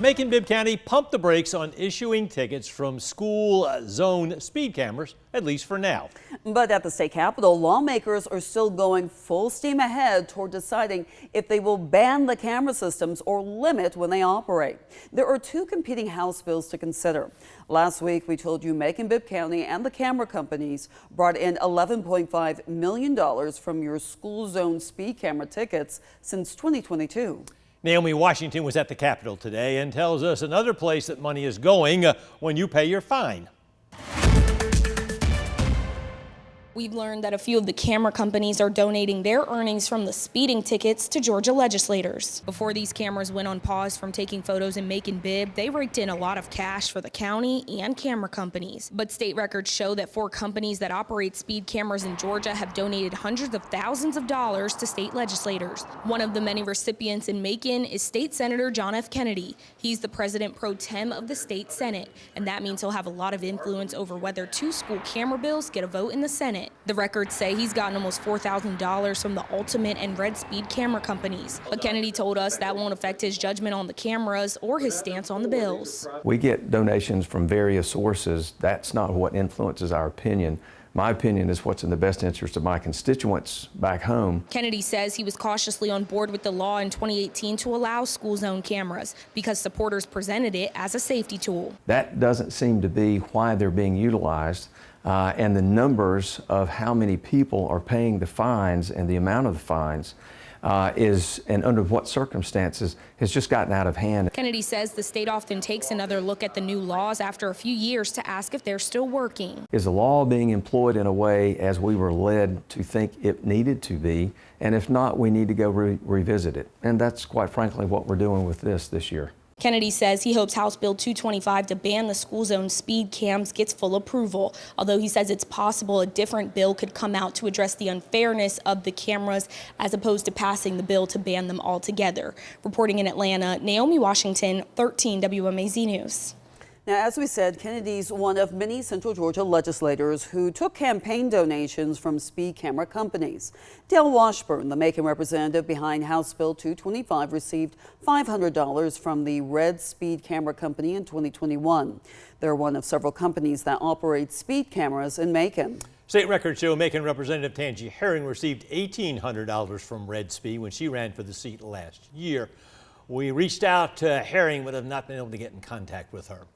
Macon Bibb County pumped the brakes on issuing tickets from school zone speed cameras, at least for now. But at the state capitol, lawmakers are still going full steam ahead toward deciding if they will ban the camera systems or limit when they operate. There are two competing House bills to consider. Last week, we told you Macon Bibb County and the camera companies brought in $11.5 million from your school zone speed camera tickets since 2022. Naomi Washington was at the Capitol today and tells us another place that money is going when you pay your fine. We've learned that a few of the camera companies are donating their earnings from the speeding tickets to Georgia legislators. Before these cameras went on pause from taking photos in Macon Bibb, they raked in a lot of cash for the county and camera companies. But state records show that 4 companies that operate speed cameras in Georgia have donated hundreds of thousands of dollars to state legislators. One of the many recipients in Macon is State Senator John F. Kennedy. He's the president pro tem of the state Senate, and that means he'll have a lot of influence over whether 2 school camera bills get a vote in the Senate. The records say he's gotten almost $4,000 from the Ultimate and Red Speed camera companies. But Kennedy told us that won't affect his judgment on the cameras or his stance on the bills. We get donations from various sources. That's not what influences our opinion. My opinion is what's in the best interest of my constituents back home. Kennedy says he was cautiously on board with the law in 2018 to allow school zone cameras because supporters presented it as a safety tool. That doesn't seem to be why they're being utilized. And the numbers of how many people are paying the fines and the amount of the fines and under what circumstances has just gotten out of hand. Kennedy says the state often takes another look at the new laws after a few years to ask if they're still working. Is the law being employed in a way as we were led to think it needed to be? And if not, we need to go revisit it. And that's quite frankly what we're doing with this year. Kennedy says he hopes House Bill 225 to ban the school zone speed cams gets full approval, although he says it's possible a different bill could come out to address the unfairness of the cameras as opposed to passing the bill to ban them altogether. Reporting in Atlanta, Naomi Washington, 13 WMAZ News. Now, as we said, Kennedy's one of many Central Georgia legislators who took campaign donations from speed camera companies. Dale Washburn, the Macon representative behind House Bill 225, received $500 from the Red Speed Camera Company in 2021. They're one of several companies that operate speed cameras in Macon. State records show Macon Representative Tangie Herring received $1,800 from Red Speed when she ran for the seat last year. We reached out to Herring but have not been able to get in contact with her.